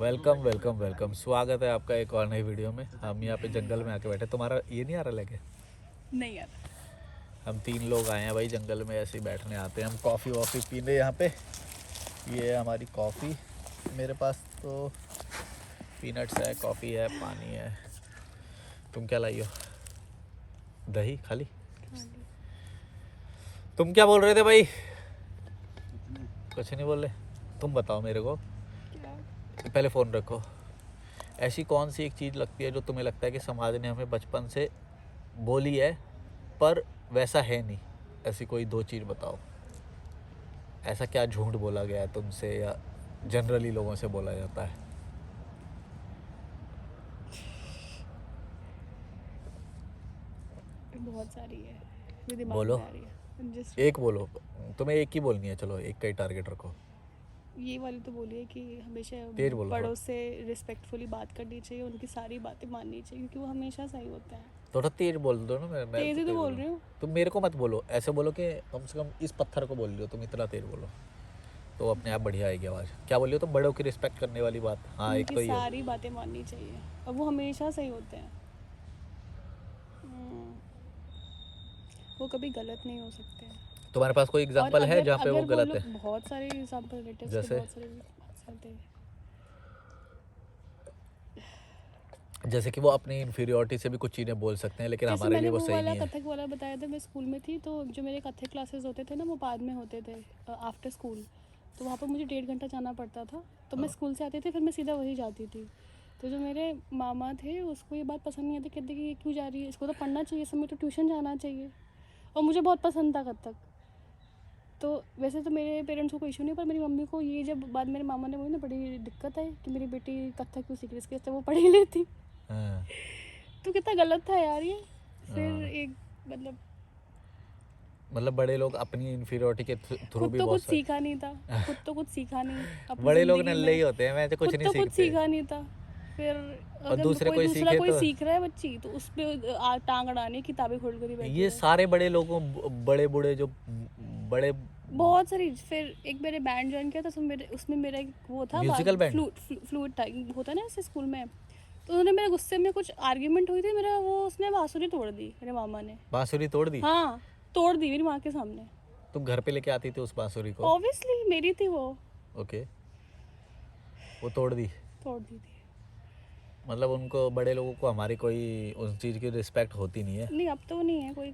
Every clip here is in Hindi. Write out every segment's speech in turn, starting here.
वेलकम वेलकम वेलकम, स्वागत है आपका एक और नई वीडियो में। हम यहाँ पे जंगल में आके बैठे। तुम्हारा ये नहीं आ रहा लेके? नहीं यार। हम 3 लोग आए हैं भाई जंगल में, ऐसे ही बैठने आते हैं हम। कॉफ़ी वॉफ़ी पीने यहाँ पे। ये है हमारी कॉफ़ी। मेरे पास तो पीनट्स है, कॉफ़ी है, पानी है। तुम क्या लाई हो? दही खाली? तुम क्या बोल रहे थे भाई? कुछ नहीं बोल रहे। तुम बताओ मेरे को, क्या? पहले फ़ोन रखो। ऐसी कौन सी एक चीज़ लगती है जो तुम्हें लगता है कि समाज ने हमें बचपन से बोली है पर वैसा है नहीं? ऐसी कोई 2 चीज़ बताओ। ऐसा क्या झूठ बोला गया है तुमसे या जनरली लोगों से बोला जाता है? बहुत सारी है, मेरे दिमाग बोलो, में आ रही है। जस्ट एक बोलो। तुम्हें एक ही बोलनी है, चलो एक का ही टारगेट रखो। ये वाली तो बोलिए कि हमेशा तेज बोलो बड़ों थोड़ा। से रिस्पेक्टफुली बात करनी चाहिए, उनकी सारी बातें माननी चाहिए क्योंकि वो हमेशा सही होते हैं। थोड़ा तेज बोल दो ना। मैं तेज तो ही तो तेज बोल बोलूँ। रही हूँ। तुम मेरे को मत बोलो, ऐसे बोलो कि कम से कम इस पत्थर को बोल रही हो तुम, इतना तेज बोलो तो अपने आप बढ़िया आएगी आवाज़। क्या बोल रही हो तुम? बड़ों की रिस्पेक्ट करने वाली बात। हाँ, एक उनकी तो ये। सारी बातें माननी चाहिए और वो हमेशा सही होते हैं। वो कभी गलत नहीं हो सकते हैं। तुम्हारे पास कोई और एग्जांपल है अगर जहाँ पे वो अगर वो गलत लोग है? बहुत सारे एग्जाम्पल रिलेटिव्स के जैसे बहुत सारे जैसे कि वो अपनी इन्फीरियॉरिटी से भी कुछ चीज़ें बोल सकते हैं लेकिन जैसे हमारे लिए मैंने वो वो सही वाला नहीं है। कथक वाला बताया था, मैं स्कूल में थी तो जो मेरे कथक क्लासेस होते थे ना वो बाद में होते थे आफ्टर स्कूल। तो वहाँ पर मुझे 1.5 घंटा जाना पड़ता था। तो मैं हाँ। स्कूल से आती थी फिर मैं सीधा वही जाती थी। तो जो मेरे मामा थे उसको ये बात पसंद नहीं आती, कहते कि ये क्यों जा रही है, इसको तो पढ़ना चाहिए, समय तो ट्यूशन जाना चाहिए। और मुझे बहुत पसंद था कथक। तो वैसे तो मेरे पेरेंट्स को कोई इशू नहीं, पर मेरी मम्मी को ये जब बात मेरे मामा ने बोली ना, बड़ी दिक्कत है कि मेरी बेटी कथक क्यों सीख रही है, इसके से वो पढ़ ही लेती। हाँ। तो कितना गलत था यार ये। फिर हाँ। एक मतलब मतलब बड़े लोग अपनी इन्फीरियरिटी के थ्रू खुद भी तो बहुत कुछ सारे। सीखा नहीं था। खुद तो कुछ सीखा नहीं अपनी बड़े लोग ज़िंदगी नल्ले ही में। होते हैं, मैं तो कुछ खुद नहीं तो कुछ सीखते। सीखा नहीं था। फिर और अगर दूसरे कोई दूसरा सीखे कोई तो सीख रहा है बच्ची तो उस पर टांग अड़ानी, किताबें खोल कर ही बैठी ये रहो। सारे बड़े लोगों, बड़े बूढ़े जो बड़े बहुत सारी। फिर एक मैंने बैंड ज्वाइन किया था, उसमें मेरा एक वो था म्यूजिकल बैंड। फ्लूट था, होता है ना ऐसे स्कूल में। तो उन्होंने मेरे गुस्से में कुछ आर्ग्यूमेंट हुई थी, मेरा वो उसने बांसुरी तोड़ दी मेरे मामा ने। बांसुरी तोड़ दी? हाँ, तोड़ दी मेरी माँ के सामने। तुम घर पे लेके आती थी उस बांसुरी को? ऑब्वियसली मेरी थी वो। ओके, वो तोड़ दी। तोड़ दी थी। मतलब उनको, बड़े लोगों को हमारी कोई उस चीज़ की रिस्पेक्ट होती नहीं है। नहीं, अब तो नहीं है कोई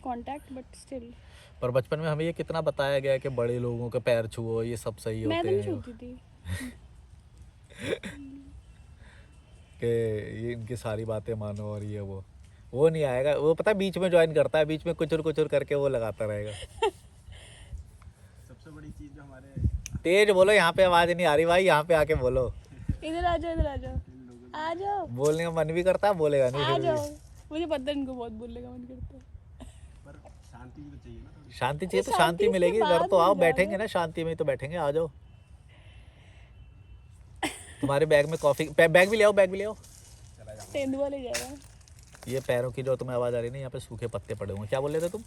कांटेक्ट, बट स्टिल। पर बचपन में हमें ये कितना बताया गया है कि बड़े लोगों के पैर छुओ, ये सब सही मैं तो होते नहीं हैं। छूती थी। कि ये इनकी सारी बातें मानो और ये वो नहीं आएगा। वो पता है बीच में ज्वाइन करता है, बीच में कुचुर कुचुर करके वो लगाता रहेगा। सबसे बड़ी चीज जो हमारे तेज बोलो, यहाँ पे आवाज़ नहीं आ रही भाई, यहाँ पे आके बोलो। इधर आ जाओ, इधर आ जाओ, आ जाओ, बोलने का मन भी करता है, बोलेगा नहीं आ फिर जाओ। भी। मुझे पता है इनको बहुत बोलने का मन करता है। पर शांति भी तो चाहिए ना थोड़ी। शांति चाहिए तो शांति शांति से मिलेगी। घर बाद तो में आओ, बैठेंगे जाना। ना शांति में ही तो बैठेंगे। आ जाओ। तुम्हारे बैग में कॉफ़ी, बैग भी ले आओ, बैग भी ले आओ। चला जाऊंगा। तेंदुआ ले जाएगा। ये पैरों की जो तुम्हें आवाज़ आ रही है ना, यहाँ पे सूखे पत्ते पड़े हुए हैं। क्या बोल रहे थे तुम?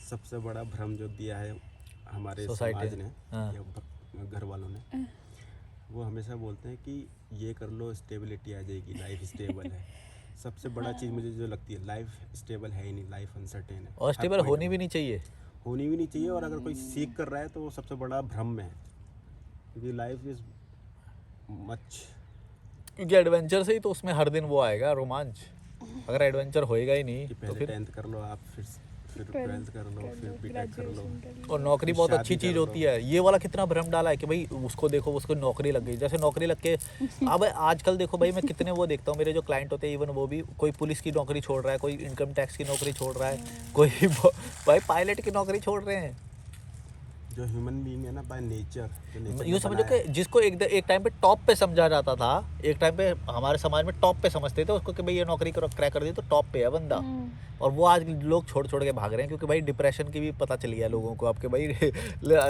सबसे बड़ा भ्रम जो दिया है हमारे सोसाइटी समाज ने हाँ। या घर वालों ने, वो हमेशा बोलते हैं कि ये कर लो स्टेबिलिटी आ जाएगी, लाइफ स्टेबल है। सबसे बड़ा चीज़ मुझे जो लगती है, लाइफ स्टेबल है ही नहीं, लाइफ अनसर्टेन है। और हर स्टेबल point होनी में। भी नहीं चाहिए। होनी भी नहीं चाहिए। और अगर कोई सीख कर रहा है तो वो सबसे बड़ा भ्रम में है, क्योंकि लाइफ इज मच। क्योंकि एडवेंचर से ही तो उसमें हर दिन वो आएगा रोमांच। अगर एडवेंचर होएगा ही नहीं कि तो पहले फिर। 10th कर लो आप, फिर 12th कर लो, फिर बीटेक कर लो, ग्रेजुएशन कर लो। और नौकरी फिर बहुत शादी अच्छी चीज़ कर होती लो। है। ये वाला कितना भ्रम डाला है कि भाई उसको देखो, उसको नौकरी लग गई, जैसे नौकरी लग के। अब आजकल देखो भाई, मैं कितने वो देखता हूँ, मेरे जो क्लाइंट होते हैं इवन वो भी, कोई पुलिस की नौकरी छोड़ रहा है, कोई इनकम टैक्स की नौकरी छोड़ रहा है, कोई भाई पायलट की नौकरी छोड़ रहे हैं। जो ह्यूमन बीइंग है ना, बाय नेचर, जो नेचर यूँ ने समझो बनाया कि जिसको एक टाइम पे टॉप पे समझा जाता था, एक टाइम पे हमारे समाज में टॉप पे समझते थे उसको कि भाई ये नौकरी क्रैक कर दी तो टॉप पे है बंदा। और वो आज लोग छोड़ छोड़ के भाग रहे हैं क्योंकि भाई डिप्रेशन की भी पता चली है लोगों को, आपके भाई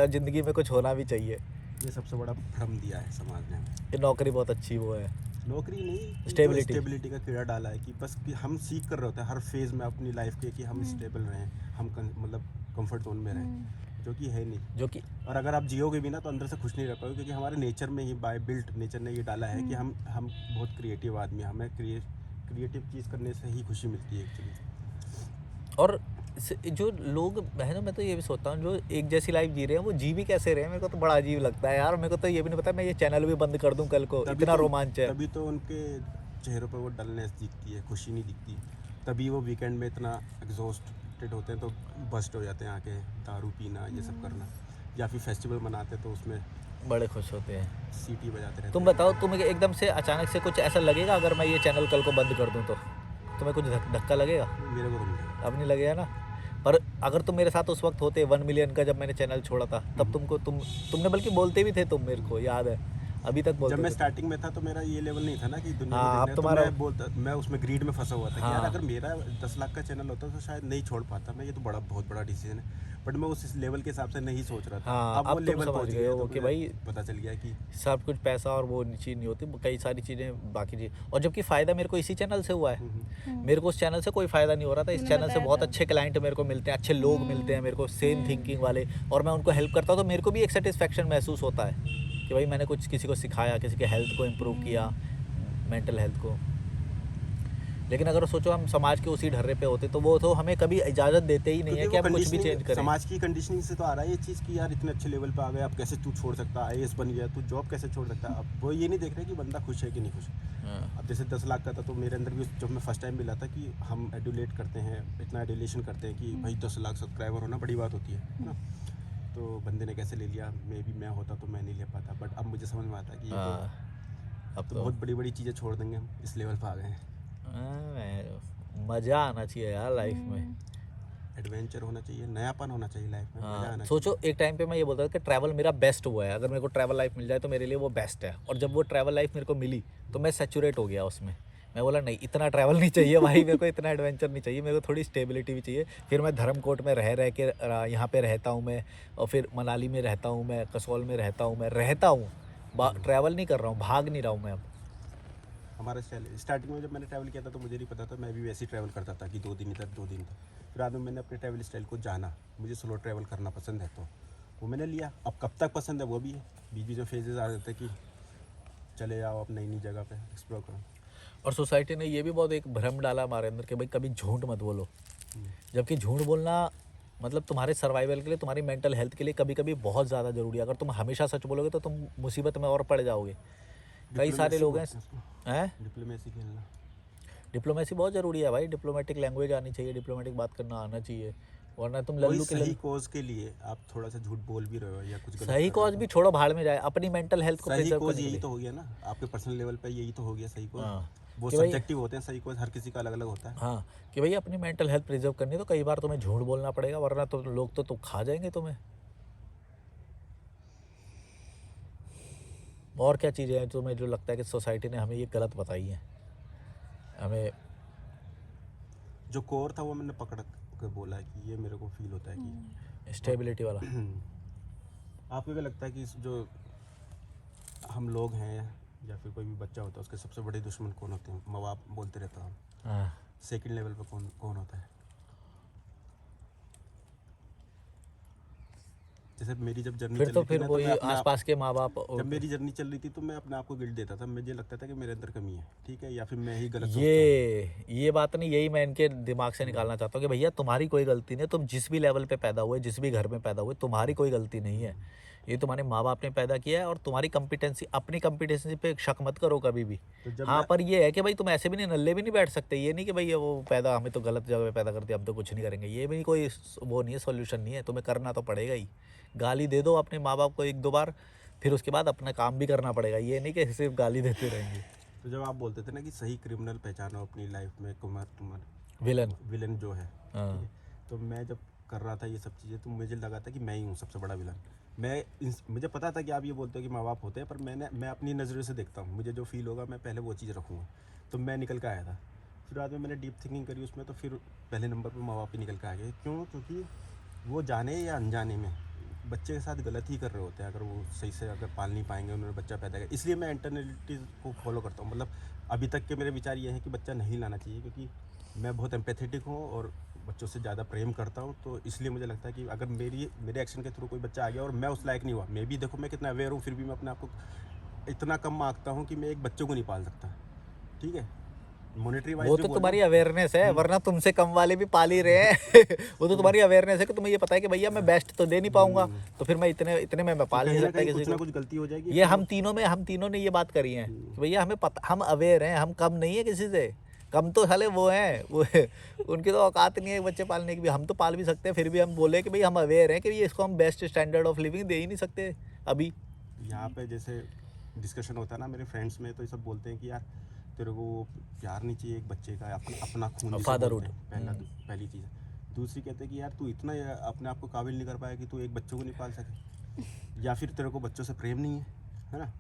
ज़िंदगी में कुछ होना भी चाहिए। ये सबसे बड़ा भ्रम दिया है समाज ने हमें। ये नौकरी बहुत अच्छी वो है। नौकरी नहीं, स्टेबिलिटी। स्टेबिलिटी का कीड़ा डाला है कि बस कि हम सीख कर रहे होते हैं हर फेज में अपनी लाइफ के कि हम स्टेबल रहें, हम मतलब कंफर्ट जोन में रहें। जो कि है नहीं। जो कि और अगर आप जियोगे भी ना तो अंदर से खुश नहीं रह पाओगे, क्योंकि हमारे नेचर में ही बाय बिल्ट नेचर ने ये डाला है कि हम बहुत क्रिएटिव आदमी हैं, हमें क्रिएटिव चीज़ करने से ही खुशी मिलती है एक्चुअली। और जो लोग है ना, मैं तो ये भी सोचता हूँ जो एक जैसी लाइफ जी रहे हैं वो जी भी कैसे रहे हैं, मेरे को तो बड़ा अजीब लगता है यार। मेरे को तो ये भी नहीं पता मैं ये चैनल भी बंद कर दूं कल को, इतना रोमांच है। तभी तो उनके चेहरों पर वो डलनेस दिखती है, खुशी नहीं दिखती। तभी वो वीकेंड में इतना एग्जॉस्टेड होते हैं तो बस्ट हो जाते हैं आके दारू पीना ये सब करना, या फिर फेस्टिवल मनाते तो उसमें बड़े खुश होते हैं। सीटी बजाते रहते तुम हैं। बताओ, तुम्हें एकदम से अचानक से कुछ ऐसा लगेगा अगर मैं ये चैनल कल को बंद कर दूं तो तुम्हें कुछ धक्का लगेगा? मेरे को तो नहीं लगा। अब नहीं लगेगा ना। पर अगर तुम मेरे साथ उस वक्त होते 1 मिलियन का जब मैंने चैनल छोड़ा था, तब तुमने बल्कि बोलते भी थे तुम, मेरे को याद है अभी तक बोलते जब मैं थे। स्टार्टिंग में था तो मेरा ये लेवल नहीं था ना कि दुनिया हाँ, को अब देखना है, तुम्हारा- तो मैं उसमें ग्रीड में फंसा हुआ था कि यार हाँ। अगर मेरा 10 लाख का चैनल होता तो शायद नहीं छोड़ पाता मैं, ये तो बहुत बड़ा डिसीजन है। बट मैं उस लेवल के हिसाब से नहीं सोच रहा था। हाँ, अब वो अब तुम लेवल समझ पहुंच गए गया हो तो कि मुझे भाई पता चल गया कि सब कुछ पैसा और वो चीज़ नहीं होती, कई सारी चीज़ें बाकी चीज़। और जबकि फ़ायदा मेरे को इसी चैनल से हुआ है। मेरे को उस चैनल से कोई फ़ायदा नहीं हो रहा था, इस तूने चैनल से बताया बहुत था। अच्छे क्लाइंट मेरे को मिलते हैं, अच्छे लोग मिलते हैं मेरे को सेम थिंकिंग वाले, और मैं उनको हेल्प करता हूँ तो मेरे को भी एक सेटिस्फेक्शन महसूस होता है कि भाई मैंने कुछ किसी को सिखाया, किसी के हेल्थ को इम्प्रूव किया, मेंटल हेल्थ को। लेकिन अगर सोचो हम समाज के उसी ढर्रे पे होते तो वो तो हमें कभी इजाज़त देते ही नहीं है कि क्योंकि हम वो कुछ भी conditioning- चेंज करें। समाज की कंडीशनिंग से तो आ रहा है ये चीज़ कि यार इतने अच्छे लेवल पे आ गए, अब कैसे तू छोड़ सकता है, IAS बन गया, तू जॉब कैसे छोड़ सकता है। अब वो ये नहीं देख रहे कि बंदा खुश है कि नहीं खुश। हाँ। अब जैसे 10 लाख का था तो मेरे अंदर भी जब मैं फर्स्ट टाइम मिला था कि हम एडुलेट करते हैं, इतना एडुलेशन करते हैं कि भाई 10 लाख सब्सक्राइबर होना बड़ी बात होती है ना। तो बंदे ने कैसे ले लिया, मैं होता तो मैं नहीं ले पाता। बट अब मुझे समझ में आता कि ये हाँ, अब तो बहुत बड़ी बड़ी चीज़ें छोड़ देंगे हम, इस लेवल पर आ गए हैं। मज़ा आना चाहिए यार लाइफ में। एडवेंचर होना चाहिए, नयापन होना चाहिए लाइफ में, मजा हाँ, आना सोचो एक टाइम पे मैं ये बोलता था कि ट्रैवल मेरा बेस्ट हुआ है, अगर मेरे को ट्रैवल लाइफ मिल जाए तो मेरे लिए वो बेस्ट है। और जब वो ट्रैवल लाइफ मेरे को मिली तो मैं सैचुरेट हो गया उसमें। मैं बोला नहीं, इतना ट्रैवल नहीं चाहिए भाई, मेरे को इतना एडवेंचर नहीं चाहिए, मेरे को थोड़ी स्टेबिलिटी भी चाहिए। फिर मैं धर्मकोट में रह के यहाँ पे रहता हूँ मैं, और फिर मनाली में रहता हूँ मैं, कसौल में रहता हूँ मैं, ट्रैवल नहीं कर रहा हूँ, भाग नहीं रहा हूँ मैं अब। हमारा स्टार्टिंग में जब मैंने ट्रैवल किया था तो मुझे नहीं पता था, मैं भी वैसे ही ट्रैवल करता था कि 2 दिन इधर 2 दिन इधर। फिर बाद में मैंने अपने ट्रैवल स्टाइल को जाना, मुझे स्लो ट्रैवल करना पसंद है तो वो मैंने लिया। अब कब तक पसंद है वो भी है, बीच बीच में फेजेस आ जाते हैं कि चले जाओ अब नई नई जगह पे एक्सप्लोर करो। और सोसाइटी ने ये भी बहुत एक भ्रम डाला हमारे अंदर कि भाई कभी झूठ मत बोलो, जबकि झूठ बोलना मतलब तुम्हारे सर्वाइवल के लिए, तुम्हारी मेंटल हेल्थ के लिए कभी कभी बहुत ज़्यादा ज़रूरी है। अगर तुम हमेशा सच बोलोगे तो तुम मुसीबत में और पड़ जाओगे। कई सारे लोग हैं डिप्लोमेसी खेलना, डिप्लोमेसी बहुत ज़रूरी है भाई, डिप्लोमेटिक लैंग्वेज आनी चाहिए, डिप्लोमेटिक बात करना आना चाहिए, वरना तुम कोई लल्लू के सही लल्लू। कोज के लिए आप थोड़ा सा झूठ बोल भी रहे हो या कुछ गलत सही कर कॉज रहे भी छोड़ो, भाड़ में जाए, अपनी मेंटल हेल्थ को हो। सही प्रिजर्व कोज करने के यही लिए। तो हो गया ना, आपके पर्सनल लेवल पे यही तो हो गया सही कोज। हाँ, वो कि भाई- सब्जेक्टिव होते हैं, सही कोज हर किसी का अलग अलग होता है। हाँ, कि भाई अपनी मेंटल हेल्थ प्रिजर्व करनी है तो कई बार तुम्हें झूठ बोलना पड़ेगा, वरना तो लोग तो खा जाएंगे तुम्हें। और क्या चीज़ें हैं तुम्हें जो लगता है कि सोसाइटी ने हमें ये गलत बताई हैं? हमें जो कोर था वो मैंने पकड़ के बोला है कि ये मेरे को फील होता है कि स्टेबिलिटी वाला। आपको क्या लगता है कि जो हम लोग हैं या फिर कोई भी बच्चा होता है उसके सबसे बड़े दुश्मन कौन होते हैं? माँ बाप बोलते रहता हूँ। हाँ, सेकंड लेवल पे कौन कौन होता है? जैसे मेरी जब जर्नी फिर चल तो रही थी फिर ना, तो वही मैं अपने आप- आसपास के माँ बाप। जब मेरी जर्नी चल रही थी तो मैं अपने आप को गिल्ट देता था, मुझे लगता था कि मेरे अंदर कमी है, ठीक है, या फिर मैं ही गलत सोचता हूँ। ये बात नहीं, यही मैं इनके दिमाग से निकालना चाहता हूँ कि भैया तुम्हारी कोई गलती नहीं है, तुम जिस भी लेवल पे पैदा हुए, जिस भी घर में पैदा हुए, तुम्हारी कोई गलती नहीं है। ये तुम्हारे माँ बाप ने पैदा किया है, और तुम्हारी कॉम्पिटेंसी, अपनी कॉम्पिटेंसी पे शक मत करो कभी भी। तो जब हाँ, मैं- पर ये है कि भाई तुम ऐसे भी नहीं, नल्ले भी नहीं बैठ सकते। ये नहीं कि भाई वो पैदा हमें तो गलत जगह पे पैदा कर दिया, हम तो कुछ नहीं करेंगे, ये भी कोई वो नहीं है, सोल्यूशन नहीं है। तुम्हें करना तो पड़ेगा ही, गाली दे दो अपने माँ बाप को 1-2 बार, फिर उसके बाद अपना काम भी करना पड़ेगा। ये नहीं कि सिर्फ गाली देते रहेंगे। तो जब आप बोलते थे ना कि सही क्रिमिनल पहचानो अपनी लाइफ में, तुम्हारा विलन। विलन जो है, हाँ। ठीक है? तो मैं जब कर रहा था ये सब चीज़ें तो मुझे लगा था कि मैं ही हूँ सबसे बड़ा विलन। मुझे पता था कि आप ये बोलते हो कि माँ बाप होते हैं, पर मैं अपनी नज़रों से देखता हूँ, मुझे जो फील होगा मैं पहले वो चीज़ रखूँगा। तो मैं निकल के आया था। फिर बाद में मैंने डीप थिंकिंग करी उसमें, तो फिर पहले नंबर पर माँ बाप ही निकल के आ गए। क्यों? क्योंकि वो जाने या अनजाने में बच्चे के साथ गलत ही कर रहे होते हैं, अगर वो सही से अगर पाल नहीं पाएंगे, उन्होंने बच्चा पैदा किया। इसलिए मैं इंटरनलिटीज़ को फॉलो करता हूँ। मतलब अभी तक के मेरे विचार ये हैं कि बच्चा नहीं लाना चाहिए, क्योंकि मैं बहुत एम्पैथेटिक हूँ और बच्चों से ज़्यादा प्रेम करता हूँ, तो इसलिए मुझे लगता है कि अगर मेरे एक्शन के थ्रू कोई बच्चा आ गया और मैं उस लायक नहीं हुआ, मैं भी देखो मैं कितना अवेयर हूँ, फिर भी मैं अपने आप को इतना कम आंकता हूँ कि मैं एक बच्चे को नहीं पाल सकता, ठीक है, मॉनेटरी वाइज वो जो तो बोल तुम्हारी रहा हूँ। अवेयरनेस है, वरना तुमसे कम वाले भी पाल ही रहे हैं। वो तो तुम्हारी अवेयरनेस है कि तुम्हें ये पता है कि भैया मैं बेस्ट तो दे नहीं पाऊंगा, तो फिर मैं इतने इतने में मैं तो पाल नहीं कहीं ना सकता कहीं किसी कुछ ना को। कुछ गलती हो जाएगी, ये फिर हम तीनों ने ये बात करी है कि भैया हमें पता, हम अवेयर हैं, हम कम नहीं है किसी से। कम तो साले वो हैं, वो उनकी तो औकात नहीं है बच्चे पालने की भी, हम तो पाल भी सकते हैं, फिर भी हम बोले कि भाई हम अवेयर हैं कि ये इसको हम बेस्ट स्टैंडर्ड ऑफ लिविंग दे ही नहीं सकते अभी। यहाँ पे जैसे डिस्कशन होता है ना मेरे फ्रेंड्स में, तो ये सब बोलते हैं कि यार तेरे को प्यार नहीं चाहिए एक बच्चे का, अपना खून जिसे Fatherhood। बोलते हैं, पहली चीज़ है। दूसरी कहते हैं कि यार तू इतना अपने आप को काबिल नहीं कर पाया कि तू एक बच्चों को नहीं पाल सके, या फिर तेरे को बच्चों से प्रेम नहीं है ना।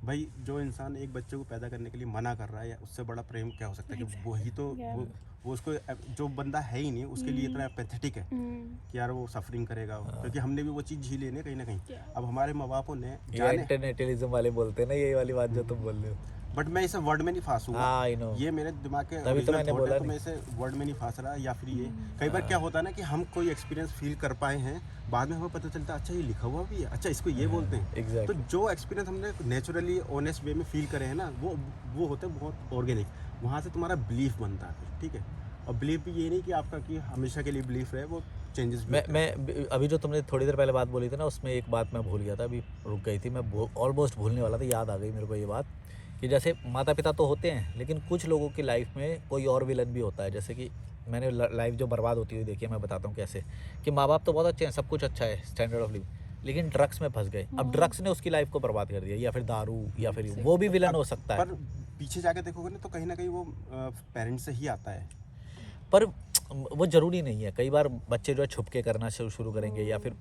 भाई जो इंसान एक बच्चे को पैदा करने के लिए मना कर रहा है, या उससे बड़ा प्रेम क्या हो सकता है कि वही तो Yeah. वो उसको, जो बंदा है ही नहीं उसके लिए इतना पैथेटिक है कि यार वो सफरिंग करेगा, क्योंकि हमने भी वो चीज़ झीली है ना कहीं ना कहीं। Yeah. अब हमारे माँ बापों ने ये जाने, इंटरनेटलिज्म वाले बोलते हैं ना, यही वाली बात जो तुम बोल रहे हो। बट मैं इसे वर्ड में नहीं फांस हुआ, हाँ, I know। ये मेरे दिमाग के तभी तो original मैंने thought बोला है, तो नहीं। मैं इसे वर्ड में नहीं फांस रहा। या फिर ये कई बार क्या होता है ना कि हम कोई एक्सपीरियंस फील कर पाए हैं, बाद में हमें पता चलता है अच्छा ये लिखा हुआ भी है, अच्छा इसको ये बोलते हैं। Exactly। तो जो एक्सपीरियंस हमने नेचुरली ऑनेस्ट वे में फील करे हैं ना, वो होते हैं बहुत ऑर्गेनिक, वहाँ से तुम्हारा बिलीफ बनता है, ठीक है। और बिलीफ भी ये नहीं कि आपका कि हमेशा के लिए बिलीफ रहे, वो चेंजेस भी होते हैं। मैं अभी जो तुमने थोड़ी देर पहले बात बोली थी ना, उसमें एक बात मैं भूल गया था, अभी रुक गई थी, मैं ऑलमोस्ट भूलने वाला था, याद आ गई मेरे को ये बात कि जैसे माता पिता तो होते हैं, लेकिन कुछ लोगों की लाइफ में कोई और विलन भी होता है। जैसे कि मैंने लाइफ जो बर्बाद होती हुई देखी है, मैं बताता हूँ कैसे, कि माँ बाप तो बहुत अच्छे हैं, सब कुछ अच्छा है, स्टैंडर्ड ऑफ लिविंग, लेकिन ड्रग्स में फंस गए। अब ड्रग्स ने उसकी लाइफ को बर्बाद कर दिया, या फिर दारू, या फिर वो भी विलन हो सकता है। पर पीछे जाके देखोगे ना, तो कहीं ना कहीं वो पेरेंट्स से ही आता है। पर वो ज़रूरी नहीं है, कई बार बच्चे जो है छुप के करना शुरू करेंगे, या फिर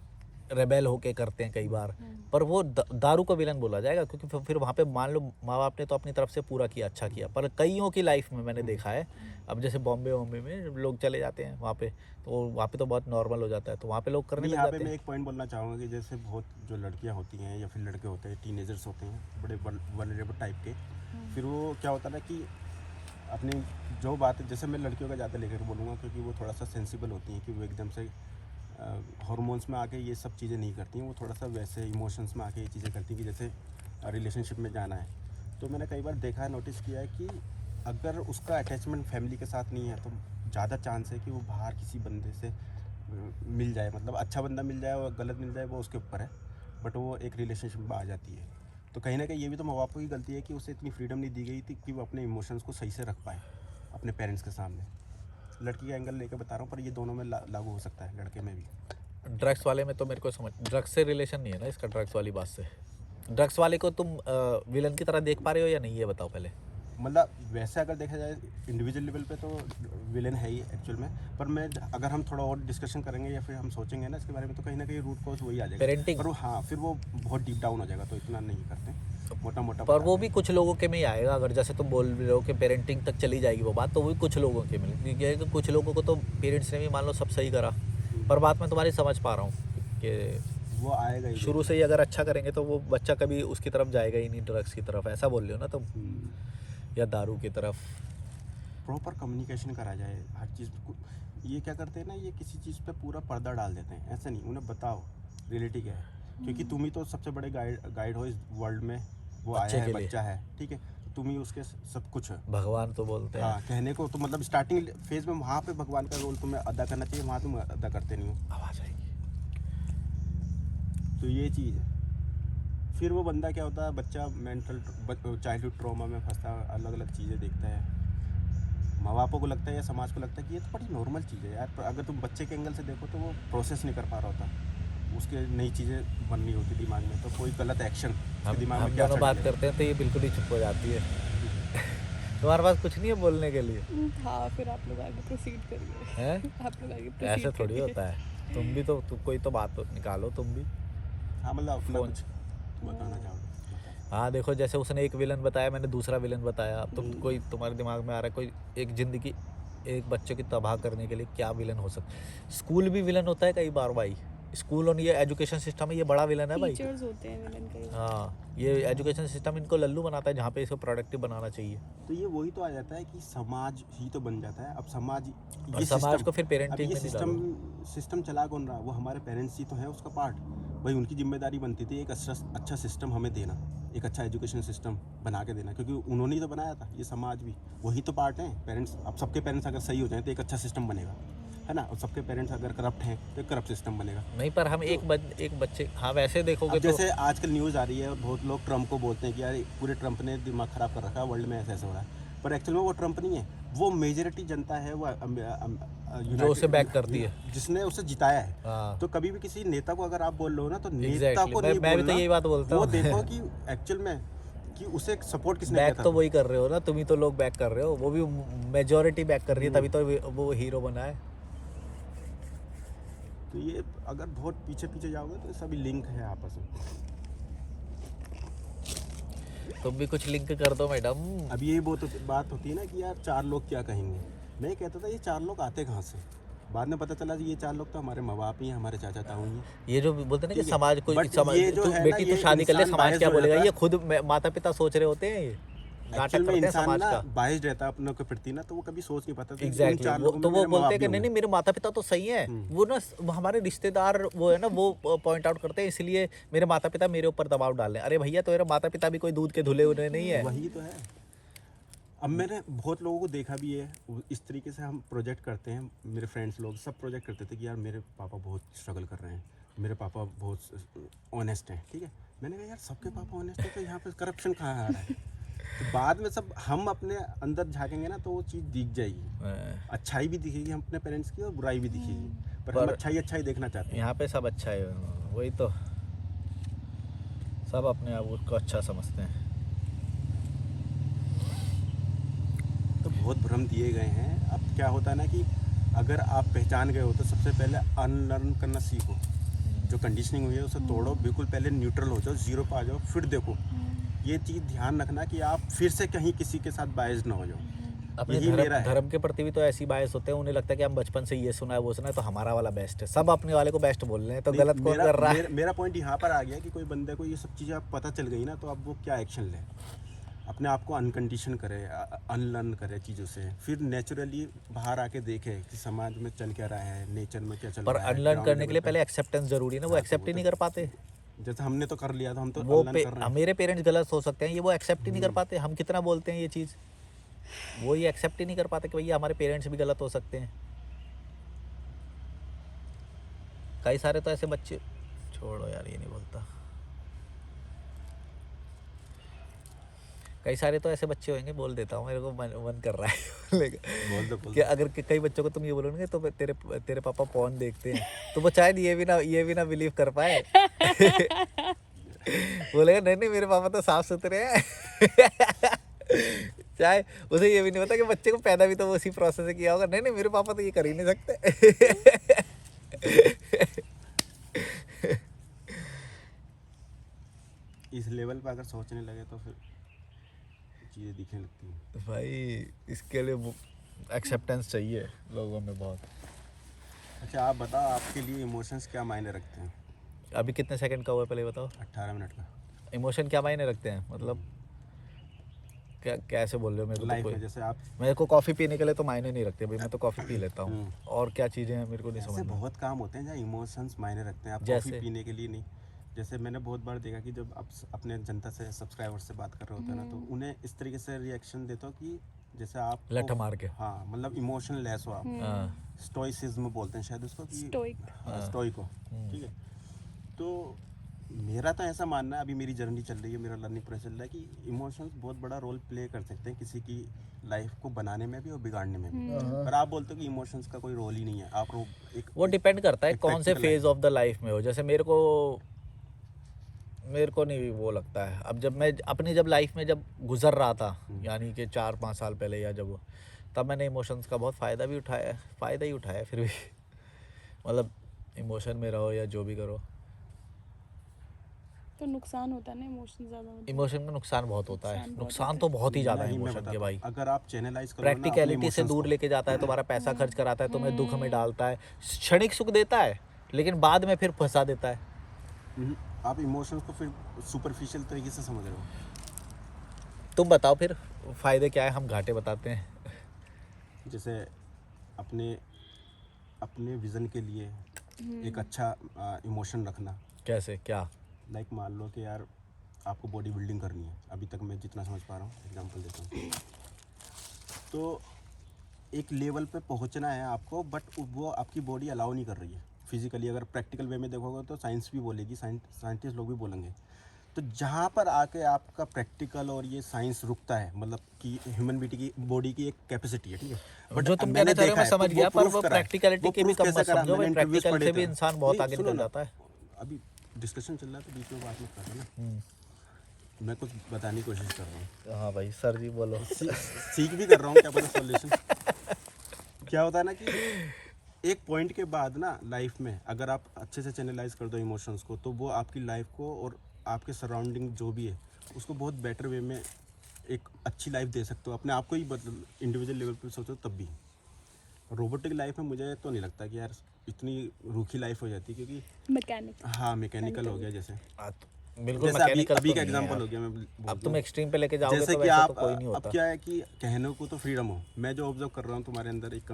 रेबेल होके करते हैं कई बार, पर वो दारू को विलन बोला जाएगा, क्योंकि फिर वहाँ पे मान लो माँ बाप ने तो अपनी तरफ से पूरा किया, अच्छा किया, पर कईयों की लाइफ में मैंने देखा है, अब जैसे बॉम्बे में लोग चले जाते हैं वहाँ पे, तो वहाँ पे तो बहुत नॉर्मल हो जाता है, तो वहाँ पे लोग करने लग यहाँ जाते पे मैं हैं। एक पॉइंट बोलना चाहूँगा कि जैसे बहुत जो लड़कियाँ होती हैं या फिर लड़के होते हैं, टीनेजर्स होते हैं, बड़े वल्नरेबल टाइप के, फिर वो क्या होता है ना कि अपनी जो बात है, जैसे मैं लड़कियों का ज़्यादा लेकर बोलूँगा, क्योंकि वो थोड़ा सा सेंसिबल होती हैं, कि वो एकदम से हार्मोन्स में आके ये सब चीज़ें नहीं करती हैं, वो थोड़ा सा वैसे इमोशंस में आके ये चीज़ें करती हैं कि जैसे रिलेशनशिप में जाना है। तो मैंने कई बार देखा है, नोटिस किया है कि अगर उसका अटैचमेंट फैमिली के साथ नहीं है, तो ज़्यादा चांस है कि वो बाहर किसी बंदे से मिल जाए, मतलब अच्छा बंदा मिल जाए और गलत मिल जाए वो उसके ऊपर है, बट वो एक रिलेशनशिप में आ जाती है। तो कहीं ना कहीं ये भी तो माँ बाप की गलती है कि उसे इतनी फ्रीडम नहीं दी गई थी कि वो अपने इमोशंस को सही से रख पाए अपने पेरेंट्स के सामने। लड़की का एंगल लेकर बता रहा हूँ, पर ये दोनों में लागू हो सकता है, लड़के में भी। ड्रग्स वाले में तो मेरे को समझ, ड्रग्स से रिलेशन नहीं है ना इसका, ड्रग्स वाली बात से। ड्रग्स वाले को तुम विलन की तरह देख पा रहे हो या नहीं, ये बताओ पहले। मतलब वैसे अगर देखा जाए इंडिविजुअल लेवल पे तो विलेन है ही एक्चुअल में, पर मैं अगर हम थोड़ा और डिस्कशन करेंगे या फिर हम सोचेंगे ना इसके बारे में, तो कहीं ना कहीं रूट कॉज वही आ जाएगा, पेरेंटिंग। पर वो हाँ फिर वो बहुत डीप डाउन हो जाएगा, तो इतना नहीं करते, मोटा मोटा पर वो भी कुछ लोगों के में ही आएगा, अगर जैसे तुम बोल रहे हो कि पेरेंटिंग तक चली जाएगी वो बात, तो वो भी कुछ लोगों के में, क्योंकि कुछ लोगों को तो पेरेंट्स ने भी मान लो सब सही करा, पर बात मैं तुम्हारी समझ पा रहा हूँ कि वो आएगा ही। शुरू से ही अगर अच्छा करेंगे तो वो बच्चा कभी उसकी तरफ जाएगा ही नहीं, ड्रग्स की तरफ, ऐसा बोल रहे हो ना तुम, या दारू की तरफ। प्रॉपर कम्युनिकेशन करा जाए हर चीज़ को। ये क्या करते हैं ना, ये किसी चीज़ पे पूरा पर्दा डाल देते हैं, ऐसा नहीं, उन्हें बताओ रियलिटी क्या है, क्योंकि तुम ही तो सबसे बड़े गाइड हो इस वर्ल्ड में, वो बच्चे आया के है, लिए। बच्चा है, ठीक है, तुम ही उसके सब कुछ है। भगवान तो बोलते हैं। हाँ, कहने को तो मतलब स्टार्टिंग फेज में वहाँ पे भगवान का रोल तुम्हें अदा करना चाहिए, वहाँ तुम अदा करते नहीं हो। आवाज़ आएगी। तो ये चीज़ है। फिर वो बंदा क्या होता है, बच्चा मेंटल चाइल्डहुड ट्रॉमा में फंसता है, अलग अलग चीज़ें देखता है, माँ बापों को लगता है या समाज को लगता है कि ये तो बड़ी नॉर्मल चीज़ है यार, पर अगर तुम बच्चे के एंगल से देखो तो वो प्रोसेस नहीं कर पा रहा होता, उसके नई चीज़ें बननी होती दिमाग में, तो कोई गलत एक्शन दिमाग हम में क्या दोनों चढ़ बात जाएगा। करते हैं तो ये बिल्कुल ही चुप हो जाती है। तुम्हारे पास कुछ नहीं है बोलने के लिए, हाँ, फिर आप लोग आगे प्रोसीड करिए। हैं? आप लोग आगे ऐसे प्रोसीड थोड़ी करिए। होता है, तुम भी तो कोई तो बात निकालो तुम भी। हाँ, मतलब अपना फोन। कुछ बताना चाहोगे? हाँ देखो, जैसे उसने एक विलन बताया, मैंने दूसरा विलन बताया, अब तुम कोई तुम्हारे दिमाग में आ रहा है कोई एक ज़िंदगी एक बच्चे की तबाह करने के लिए क्या विलन हो सकता है। स्कूल भी विलन होता है कई बार भाई, स्कूल और ये एजुकेशन सिस्टम है, ये बड़ा विलन है भाई। टीचर्स होते हैं विलन कई बार। हाँ, ये एजुकेशन सिस्टम इनको लल्लू बनाता है, जहाँ पे इसको प्रोडक्टिव बनाना चाहिए। तो ये वही तो आ जाता है कि समाज ही तो बन जाता है। अब समाज और समाज system- को फिर अब पेरेंटिंग ये में नहीं सिस्टम चला कौन रहा? वो हमारे पेरेंट्स ही तो हैं उसका पार्ट। भाई उनकी जिम्मेदारी बनती थी एक अच्छा सिस्टम हमें देना, एक अच्छा एजुकेशन सिस्टम बना के देना, क्योंकि उन्होंने ही तो बनाया था। ये समाज भी वही तो पार्ट हैं पेरेंट्स। अब सबके पेरेंट्स अगर सही हो जाएं तो एक अच्छा सिस्टम बनेगा, है ना। और सबके पेरेंट्स अगर करप्ट हैं तो एक करप्ट सिस्टम बनेगा। नहीं, पर हम एक बच्चे, हाँ वैसे देखोगे अब तो जैसे आजकल न्यूज़ आ रही है, बहुत लोग ट्रम्प को बोलते हैं कि यार पूरे ट्रम्प ने दिमाग ख़राब कर रखा है, वर्ल्ड में ऐसा ऐसा हो रहा है। पर एक्चुअल में वो ट्रम्प नहीं है, वो मेजॉरिटी जनता है, वो जो उसे back करती है, जिसने उसे जिताया है। हाँ तो कभी भी किसी नेता को अगर आप बोल रहे हो ना, तो नेता Exactly. को मैं नहीं भी तो बोलना, यही बात बोलता वो हूँ। देखो कि एक्चुअल में कि उसे सपोर्ट किसने किया बैक था। तो वही कर रहे हो ना, तुम ही तो लोग बैक कर रहे हो, वो भी मेजोरिटी बैक कर रही है, तभी तो वो हीरो बना है। तो ये अगर बहुत पीछे पीछे जाओगे तो सभी लिंक है आपस में। तुम भी कुछ लिंक कर दो मैडम। अब ये बात होती है ना कि यार 4 लोग क्या कहेंगे। मैं ये कहता था ये 4 लोग आते कहाँ से? बाद में पता चला कि ये 4 लोग तो हमारे माँ बाप ही हैं, हमारे चाचा ताऊ ही हैं। ये जो बोलते हैं ना कि ठीक है, समाज को but ये जो है ना, बेटी तो ये शादी कर ले, इंसान समाज biased क्या हो बोलेगा, जाता ये है। खुद माता पिता सोच रहे होते हैं, ये नाटक एक्चुअल में करते हैं इंसान समाज ना का। बाइस्ड रहता है अपनों के प्रति ना, तो वो कभी सोच नहीं पाता था कि उन एग्जैक्टली 4 लोगों तो में वो मेरे माँ बोलते बाप हैं कि भी नहीं नहीं होंगे। मेरे माता पिता तो सही हैं, वो ना हमारे रिश्तेदार वो है ना, वो पॉइंट आउट करते हैं, इसलिए मेरे माता पिता मेरे ऊपर दबाव डाल रहे हैं। अरे भैया, तो मेरे माता पिता भी कोई दूध के धुले हुए नहीं है। वही तो है। अब मैंने बहुत लोगों को देखा भी है, इस तरीके से हम प्रोजेक्ट करते हैं। मेरे फ्रेंड्स लोग सब प्रोजेक्ट करते थे कि यार मेरे पापा बहुत स्ट्रगल कर रहे हैं, मेरे पापा बहुत ऑनेस्ट हैं। ठीक है, मैंने कहा यार सबके पापा ऑनेस्ट हैं, तो यहाँ पे करप्शन कहाँ आ रहा है? तो बाद में सब हम अपने अंदर झाँकेंगे ना, तो वो चीज़ दिख जाएगी। अच्छाई भी दिखेगी हम अपने पेरेंट्स की, और बुराई भी दिखेगी। पर हम पर अच्छाई देखना चाहते हैं। यहाँ पे सब अच्छा है, वही तो, सब अपने आप को अच्छा समझते हैं। तो बहुत भ्रम दिए गए हैं। अब क्या होता है ना कि अगर आप पहचान गए हो तो सबसे पहले अनलर्न करना सीखो। जो कंडीशनिंग हुई है उसे तोड़ो, बिल्कुल पहले न्यूट्रल हो जाओ, जीरो पे आ जाओ, फिर देखो। ये चीज़ ध्यान रखना कि आप फिर से कहीं किसी के साथ बायस्ड ना हो जाओ। अपने यही मेरा है। धर्म के प्रति भी तो ऐसी बायस होते हैं, उन्हें लगता है कि हम बचपन से ये सुना है वो सुना है, तो हमारा वाला बेस्ट है। सब अपने वाले को बेस्ट बोल रहे हैं, तो नहीं, गलत कौन कर रहा है? मेरा पॉइंट यहाँ पर आ गया कि कोई बंदे को ये सब चीज़ें आप पता चल गई ना, तो अब वो क्या एक्शन ले, अपने आप को अनकंडीशन करे, अनलर्न करे चीज़ों से, फिर नेचुरली बाहर आके देखे कि समाज में चल क्या रहा है, नेचर में क्या चल पर रहा है। अनलर्न ground करने के लिए level पे। पहले एक्सेप्टेंस जरूरी है ना, वो हाँ, एक्सेप्ट तो ही वो नहीं तो- कर पाते। जैसे हमने तो कर लिया, तो हम तो वो unlearn कर रहे हैं। मेरे पेरेंट्स गलत हो सकते हैं, ये वो एक्सेप्ट ही नहीं कर पाते। हम कितना बोलते हैं ये चीज़, वो ये एक्सेप्ट ही नहीं कर पाते कि भैया हमारे पेरेंट्स भी गलत हो सकते हैं। कई सारे तो ऐसे बच्चे, छोड़ो यार ये नहीं बोलता, कई सारे तो ऐसे बच्चे होंगे, बोल देता हूँ, मेरे को मन कर रहा है बोल दो, बोल कि अगर कई बच्चों को तुम ये बोलोगे तो तेरे पापा पॉर्न देखते हैं, तो वो शायद ये भी ना बिलीव कर पाए। बोलेगा नहीं नहीं मेरे पापा तो साफ सुथरे हैं। चाहे उसे ये भी नहीं पता कि बच्चे को पैदा भी तो वो उसी प्रोसेस से किया होगा। नहीं नहीं मेरे पापा तो ये कर ही नहीं सकते। इस लेवल पे अगर सोचने लगे तो फिर चीज़ें दिखने लगती हैं। भाई इसके लिए एक्सेप्टेंस चाहिए लोगों में बहुत। अच्छा आप बताओ, आपके लिए इमोशंस क्या मायने रखते हैं? अभी कितने सेकंड का हुआ पहले बताओ। 18 मिनट का। इमोशन क्या मायने रखते हैं मतलब क्या, कैसे बोल रहे हो? मेरे को तो लाइफ कोई, में जैसे आप मेरे को कॉफ़ी पीने के लिए तो मायने नहीं रखते भाई, मैं तो कॉफ़ी पी लेता हूँ। और क्या चीज़ें हैं मेरे को नहीं ऐसे समझ में। बहुत काम होते हैं जहाँ इमोशंस मायने रखते हैं। आप जैसे? कॉफ़ी पीने के लिए नहीं। जैसे मैंने बहुत बार देखा कि जब आप अपने जनता से, सब्सक्राइबर्स से बात कर रहे होते हैं ना, तो उन्हें इस तरीके से रिएक्शन देते हो कि जैसे आप लठ मार के। हाँ, मतलब इमोशन लेस हो आप। हाँ स्टोइसिज्म बोलते हैं शायद उसको, कि स्टोइक। स्टोइक हो। ठीक है, तो मेरा तो ऐसा मानना है, अभी मेरी जर्नी चल रही है, मेरा लर्निंग प्रोसेस चल रहा है, कि इमोशंस बहुत बड़ा रोल प्ले कर सकते हैं किसी की लाइफ को बनाने में भी और बिगाड़ने में भी। पर आप बोलते हो कि इमोशंस का कोई रोल ही नहीं है। आप एक वो डिपेंड करता है एक कौन से practical phase of the life में हो। जैसे मेरे को नहीं वो लगता है। अब जब मैं अपनी जब लाइफ में जब गुजर रहा था, यानी कि 4-5 साल पहले या जब, तब मैंने इमोशंस का बहुत फ़ायदा भी उठाया है, फ़ायदा ही उठाया है फिर भी। मतलब इमोशन में रहो या जो भी करो, तो नुकसान होता है ना इमोशन ज़्यादा मतलब। इमोशन का नुकसान बहुत होता है। नुकसान बहुत नुकसान तो बहुत ही ज़्यादा है नहीं, मैं इमोशन के बताता भाई। हूँ, अगर आप चैनलाइज करो ना अपने प्रैक्टिकलिटी से emotions दूर को, लेके जाता है, तुम्हारा पैसा खर्च कराता है, तुम्हें दुख में डालता है, क्षणिक सुख देता है लेकिन बाद में फिर फंसा देता है। आप इमोशंस को फिर सुपरफिशियल तरीके से समझ रहे हो। तुम बताओ फिर फ़ायदे क्या है, हम घाटे बताते हैं। जैसे अपने अपने विज़न के लिए एक अच्छा इमोशन रखना। कैसे क्या? लाइक मान लो कि यार आपको बॉडी बिल्डिंग करनी है, अभी तक मैं जितना समझ पा रहा हूँ एग्जांपल देता हूँ, तो एक लेवल पे पहुँचना है आपको, बट वो आपकी बॉडी अलाउ नहीं कर रही है फिजिकली। अगर प्रैक्टिकल वे में देखोगे तो साइंस भी बोलेगी, साइंटिस्ट लोग भी बोलेंगे। तो जहाँ पर आके आपका प्रैक्टिकल और ये साइंस रुकता है, मतलब कि ह्यूमन बॉडी की एक कैपेसिटी है, ठीक है। बट जो तुम कहना चाह रहे हो मैं समझ गया, पर वो प्रैक्टिकलिटी के भी कम मत समझो भाई, प्रैक्टिकल से भी इंसान बहुत आगे निकल जाता है। अभी डिस्कशन चल रहा है तो बीच में बात मत करना ना, मैं कुछ बताने की कोशिश कर रहा हूँ। हाँ भाई सर जी बोलो। सीख भी कर रहा हूँ, क्या पता सॉल्यूशन क्या होता है ना कि एक पॉइंट के बाद ना लाइफ में अगर आप अच्छे से चैनलाइज कर दो इमोशंस को, तो वो आपकी लाइफ को और आपके सराउंडिंग जो भी है उसको बहुत बेटर वे में एक अच्छी लाइफ दे सकते हो। अपने आप को ही मतलब इंडिविजुअल लेवल पे सोचो तब भी। रोबोटिक लाइफ में मुझे तो नहीं लगता कि यार इतनी रूखी लाइफ हो जाती, क्योंकि मैकेनिकल हो गया। जैसे बिल्कुल जैसे अभी मैकेनिकल का एग्जांपल हो गया, मैं अब बोलता तुम हूँ। एक्सट्रीम पे लेके जाओगे जैसे तो कि वैसे आप तो कोई नहीं अब होता। क्या है कि कहने को तो फ्रीडम हो, मैं जो ऑब्जर्व कर रहा हूँ तुम्हारे अंदर एक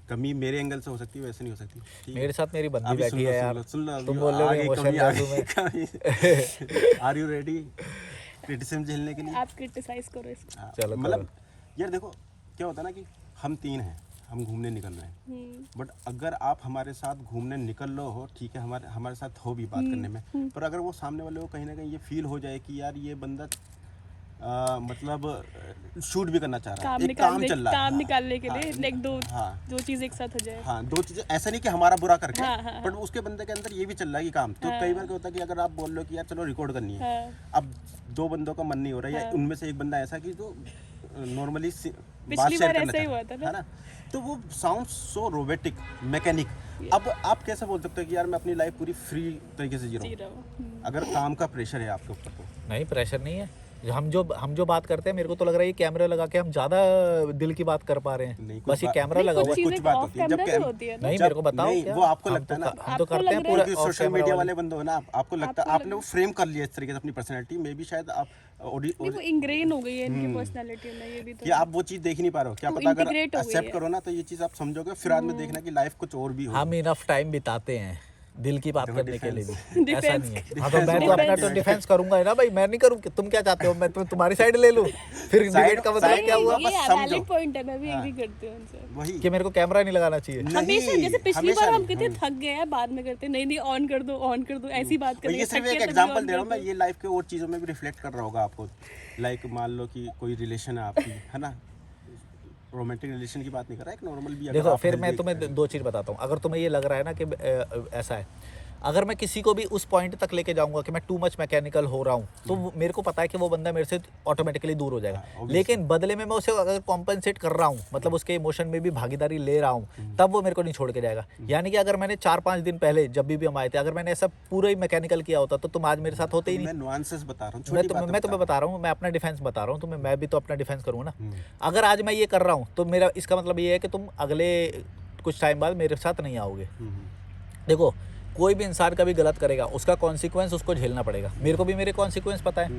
कमी मेरे एंगल से हो सकती है, वैसे नहीं हो सकती, ठीक है? मेरे साथ मेरी बंदी अभी बैठी है यार, सुन लो, तुम बोल रहे हो इमोशन जादू में। आर यू रेडी क्रिटिसिज्म झेलने के लिए? आप क्रिटिसाइज करो इसको। हाँ, चलो मतलब यार देखो क्या होता है ना कि हम 3 हैं, हम घूमने निकल रहे हैं, बट अगर आप हमारे साथ घूमने निकल लो हो, ठीक है, हमारे साथ हो भी बात करने में, पर अगर वो सामने वाले को कहीं ना कहीं ये फील हो जाए कि यार ये बंदा मतलब शूट भी करना चाह रहा है, एक काम चल रहा है, काम निकालने के लिए हाँ, लाइक हाँ, दो चीज़ एक साथ हो जाए। हाँ, 2 चीजें, ऐसा नहीं कि हमारा बुरा करके, हाँ। बट उसके बंदे के अंदर ये भी चल रहा है कि काम। तो कई बार क्या होता है कि अगर आप बोल लो कि यार चलो रिकॉर्ड करनी है, अब 2 बंदों का मन नहीं हो रहा है, या उनमें से एक बंदा ऐसा कि जो नॉर्मली बात शेयर करना चाहता है ना, तो वो साउंड सो रोबोटिक, मैकेनिक। अब आप कैसे बोल सकते हो कि यार मैं अपनी लाइफ पूरी फ्री तरीके से जी रहा हूँ, अगर काम का प्रेशर है आपके ऊपर? तो नहीं, प्रेशर नहीं है। हम जो बात करते हैं, मेरे को तो लग रहा है ये कैमरा लगा के हम ज्यादा दिल की बात कर पा रहे हैं। बस ये कैमरा लगा हुआ है। कुछ बात होती है जब नहीं, मेरे को बताओ क्या? वो आपको लगता है ना, हम तो करते हैं पूरा सोशल मीडिया वाले बंदे हो ना, आपको लगता है आपने वो फ्रेम कर लिया इस तरीके से अपनी पर्सनैलिटी में भी, शायद आप वो इंग्रेन हो गई है इनकी पर्सनालिटी में, ये भी तो कि आप वो चीज देख ही नहीं पा रहे हो, क्या पता अगर एक्सेप्ट करो ना तो ये चीज आप समझोगे, फिर बाद में देखना कि लाइफ कुछ और भी हो। हम इनफ टाइम बिताते हैं दिल की बात करने के लिए भी, ऐसा नहीं है। हाँ, तो मैं तो अपना तो डिफेंस करूंगा ही ना भाई, मैं नहीं करूँ। तुम क्या चाहते हो, मैं तुम्हारी साइड ले लूँ? फिर डिबेट का मतलब क्या हुआ? ये वैलिड पॉइंट है, मैं भी एग्री करती हूं उनसे। वही कि मेरे को कैमरा नहीं लगाना चाहिए। हमेशा जैसे पिछली बार हम कितने थक गए हैं, बाद में करते नहीं ऑन कर दो ऐसी बात करेंगे। ये सिर्फ एक एग्जांपल दे रहा हूँ मैं, ये लाइफ के और चीजों में भी रिफ्लेक्ट कर रहा होगा आपको। लाइक मान लो कि कोई रिलेशन है आपकी, है ना, रोमांटिक रिलेशन की बात नहीं कर रहा, एक नॉर्मल भी। देखो फिर मैं तुम्हें 2 चीज़ बताता हूँ। अगर तुम्हें ये लग रहा है ना कि ऐसा है, अगर मैं किसी को भी उस पॉइंट तक लेके जाऊंगा कि मैं टू मच मैकेनिकल हो रहा हूँ, तो मेरे को पता है कि वो बंदा मेरे से ऑटोमेटिकली दूर हो जाएगा। लेकिन बदले में मैं उसे अगर कॉम्पनसेट कर रहा हूँ, मतलब उसके इमोशन में भी भागीदारी ले रहा हूँ, तब वो मेरे को नहीं छोड़ के जाएगा। यानी कि अगर मैंने 4-5 दिन पहले जब भी हम आए थे, अगर मैंने ऐसा पूरा ही मैकेनिकल किया होता तो तुम आज मेरे साथ होते ही नहीं। मैं नुआंसेस बता रहा हूँ, मैं तुम्हें बता रहा हूँ, मैं अपना डिफेंस बता रहा हूँ तुम्हें, मैं भी तो अपना डिफेंस करूँगा ना। अगर आज मैं ये कर रहा हूँ तो मेरा इसका मतलब ये है कि तुम अगले कुछ टाइम बाद मेरे साथ नहीं आओगे। देखो कोई भी इंसान कभी गलत करेगा, उसका कॉन्सिक्वेंस उसको झेलना पड़ेगा। मेरे को भी मेरे कॉन्सिक्वेंस पता है।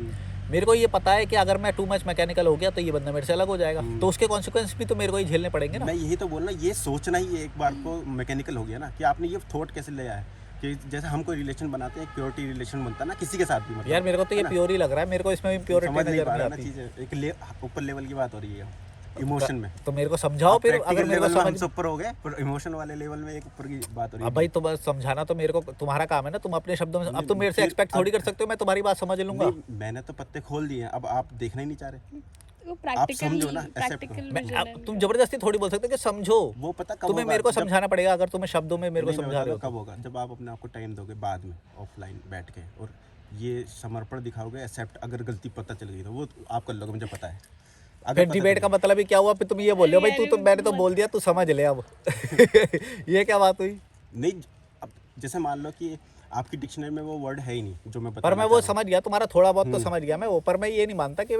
मेरे को ये पता है कि अगर मैं टू मच मैकेनिकल हो गया तो ये बंदा मेरे से अलग हो जाएगा, तो उसके कॉन्सिक्वेंस भी तो मेरे को ही झेलने पड़ेंगे ना। मैं यही तो बोलना, ये सोचना ही एक बार को मैकेनिकल हो गया ना, कि आपने ये थॉट कैसे ले आया कि जैसे हम कोई रिलेशन बनाते हैं, प्योरिटी रिलेशन बनता है ना किसी के साथ भी, मतलब यार मेरे को तो ये प्योर ही लग रहा है, मेरे को इसमें भी प्योरिटी समझ नहीं नजर पा नहीं रहा ना आती। चीज़ें, एक ऊपर लेवल की बात हो रही है इमोशन में। तो मेरे को समझाओ फिर, अगर मेरे को हम समझ। से ऊपर हो गए, पर इमोशन वाले लेवल में एक ऊपर की बात हो रही है। अब भाई तो बस समझाना तो मेरे को तुम्हारा काम है ना, तुम अपने शब्दों में। अब तुम मेरे से एक्सपेक्ट थोड़ी कर सकते हो मैं तुम्हारी बात समझ लूंगा। मैंने तो पत्ते खोल दिए हैं, अब आप देखना ही नहीं चाह रहे। वो आप समझो ना, accept करो। अब तुम जबरदस्ती थोड़ी बोल सकते हो कि समझो। वो पता कब तुम्हें होगा? मेरे को जब- समझाना पड़ेगा, अगर तुम्हें शब्दों में मेरे को नहीं, मैं समझा रहे हो बताऊँ कब होगा, जब आप अपने आप को टाइम दोगे बाद में, ऑफलाइन बैठ के, और ये समर्पण दिखाओगे, एक्सेप्ट। अगर गलती पता चल गई तो वो आप कर लोगे, मुझे पता है। फिर डिबेट का मतलब ही क्या हुआ? फिर तुम ये बोल रहे हो भाई तू तो, मैंने तो बोल दिया तू समझ ले अब। ये क्या बात हुई? नहीं, अब जैसे मान लो कि आपकी डिक्शनरी में वो वर्ड है ही नहीं जो मैं बता। पर मैं वो समझ गया, तुम्हारा थोड़ा बहुत तो समझ गया मैं वो, पर मैं ये नहीं मानता कि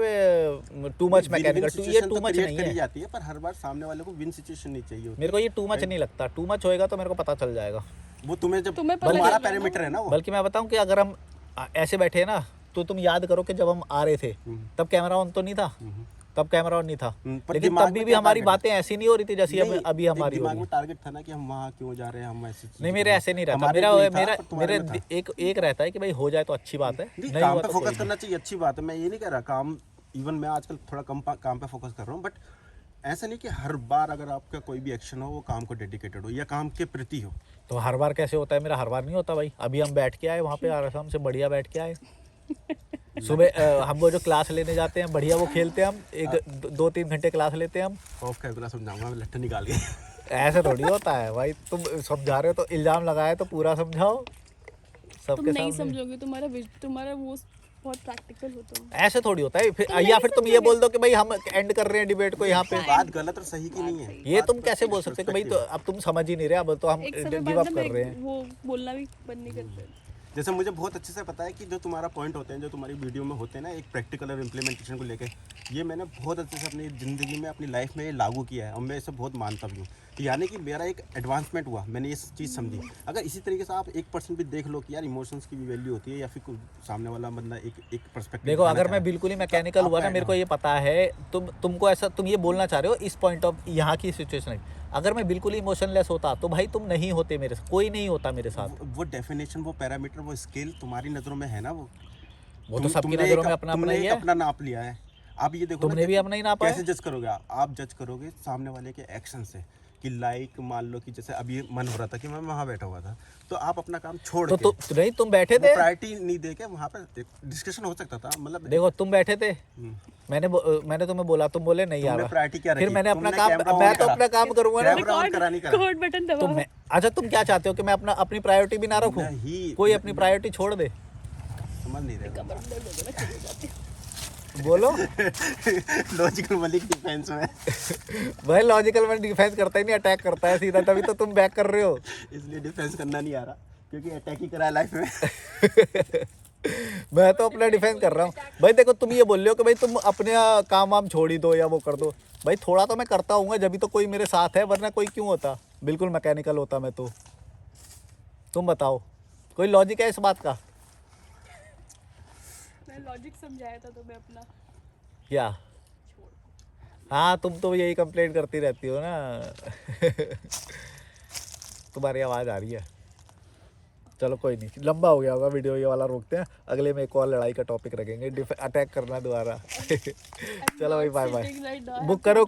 टू मच मैकेनिकल, ये टू मच नहीं है। जाती है, पर हर बार सामने वाले को विन सिचुएशन नहीं चाहिए होती। मेरे को ये टू मच नहीं लगता, टू मच होएगा तो मेरे को पता चल जाएगा। वो तुम्हें जब तुम्हें पता तुम्हारा चलेगा ना। पैरामीटर है ना वो। बल्कि मैं बताऊं कि अगर हम ऐसे बैठे हैं ना, तो तुम याद करो कि जब हम आ रहे थे तब कैमरा ऑन तो नहीं था, तब कैमरा ऑन नहीं था, पर लेकिन दिमाग तभी में भी क्या हमारी target है? बातें ऐसी नहीं हो रही थी जैसी नहीं, अभी एक हमारी हो दिमाग रही में है। टारगेट था ना कि हम वहाँ क्यों जा रहे हैं, हम ऐसी चीज़ नहीं, मेरे करें। ऐसे नहीं रहता, हमारे मेरा में नहीं था, मेरा पर तुम्हारे मेरे में था। एक रहता है कि भाई हो जाए तो अच्छी बात है, नहीं, नहीं काम हुआ पे तो फोकस कोई करना चाहिए, अच्छी बात है, मैं ये नहीं कह रहा काम। इवन मैं आजकल थोड़ा कम काम पे फोकस कर रहा हूँ, बट ऐसा नहीं कि हर बार अगर आपका कोई भी एक्शन हो वो काम को डेडिकेटेड हो या काम के प्रति हो। नहीं। तो हर बार कैसे होता है? मेरा हर बार नहीं होता भाई। अभी हम बैठ के आए वहाँ पे आराम से, बढ़िया बैठ के आए। सुबह हम वो जो क्लास लेने जाते हैं बढ़िया, वो खेलते हैं हम, 2-3 घंटे क्लास लेते हैं हम। खौफ का अगला समझाऊंगा मैं, लट्ठे निकाल के। ऐसे थोड़ी होता है भाई, तुम समझा रहे हो तो इल्जाम लगाए तो पूरा समझाओ तुम सबके नहीं सामने। समझोगे, तुम्हारा वो बहुत प्रैक्टिकल हो तुम। ऐसे थोड़ी होता है फिर, तुम या नहीं फिर तुम ये समझोगे। बोल दो कि भाई हम एंड कर रहे हैं डिबेट को यहाँ पे। बात गलत और सही की नहीं है। ये बात तुम कैसे बोल सकते हो कि भाई तो अब तुम समझ ही नहीं रहे, अब तो हम एक समय गिव बाद अप ना कर रहे हैं। वो बोलना भी बंद नहीं करते। जैसे मुझे बहुत अच्छे से पता है कि जो तुम्हारा पॉइंट होते हैं, जो तुम्हारी वीडियो में होते हैं ना, एक प्रैक्टिकल और इम्प्लीमेंटेशन को लेके, ये मैंने बहुत अच्छे से अपनी ज़िंदगी में, अपनी लाइफ में लागू किया है और मैं इसे बहुत मानता भी हूँ। यानी कि मेरा एक एडवांसमेंट हुआ, मैंने ये चीज़ समझी। अगर इसी तरीके से आप 1% भी देख लो कि यार इमोशंस की भी वैल्यू होती है, या फिर कोई सामने वाला बंदा एक पर्सपेक्टिव। देखो, अगर मैं बिल्कुल ही मैकेनिकल हुआ ना, मेरे को ये पता है, तुमको ऐसा, तुम ये बोलना चाह रहे हो इस पॉइंट ऑफ यहाँ की सिचुएशन है। अगर मैं बिल्कुल इमोशनलेस होता तो भाई तुम नहीं होते मेरे साथ, कोई नहीं होता मेरे साथ। वो डेफिनेशन, वो पैरामीटर, वो स्केल तुम्हारी नज़रों में है ना। वो तो सबकी तुमने नज़रों एक- में अपना तुमने ही एक है। अपना नाप लिया है। आप ये देखो ना तुमने कि भी अपना ही नापा है। कैसे जज करोगे आप जज करोगे सामने वाले के एक्शन से, कि लाइक मान लो कि जैसे अभी मन हो रहा था कि मैं वहाँ बैठा हुआ था, तो आप अपना काम छोड़ तो के, नहीं, तुम बैठे थे। प्रायोरिटी नहीं दे के वहाँ पर डिस्कशन हो सकता था। मतलब देखो, तुम बैठे थे, हम्म, मैंने तुम्हें बोला, तुम बोले नहीं यार। तुमने प्रायोरिटी क्या फिर रखी? मैंने अपना तुमने काम, कैमरा ऑन मैं तो करा। अपना काम करूंगा ना। कैमरा ऑन करा नहीं करा? रिकॉर्ड बटन तो दबाओ। मैं, अच्छा तुम क्या चाहते हो कि मैं अपनी प्रायोरिटी भी ना रखूं? नहीं, कोई अपनी प्रायोरिटी छोड़ दे। समझ नहीं रहे। बोलो। लॉजिकल मलिक डिफेंस में। भाई लॉजिकल में डिफेंस करता ही नहीं, अटैक करता है सीधा, तभी तो तुम बैक कर रहे हो। इसलिए डिफेंस करना नहीं आ रहा, क्योंकि अटैक ही करा है लाइफ में। मैं तो अपना डिफेंस कर रहा हूँ भाई। देखो, तुम ये बोल रहे हो कि भाई तुम अपने काम वाम छोड़ ही दो या वो कर दो। भाई थोड़ा तो मैं करता हूँ, जब तो कोई मेरे साथ है, वरना कोई क्यों होता? बिल्कुल मैकेनिकल होता मैं तो। तुम बताओ, कोई लॉजिक है इस बात का? मैं लॉजिक समझाया था तुम्हें अपना। क्या? हाँ, तुम तो यही कंप्लेंट करती रहती हो ना। तुम्हारी आवाज़ आ रही है। चलो कोई नहीं, लंबा हो गया होगा वीडियो, ये वाला रोकते हैं, अगले में एक और लड़ाई का टॉपिक रखेंगे, अटैक करना दोबारा। चलो भाई, बाय बाय। बुक करो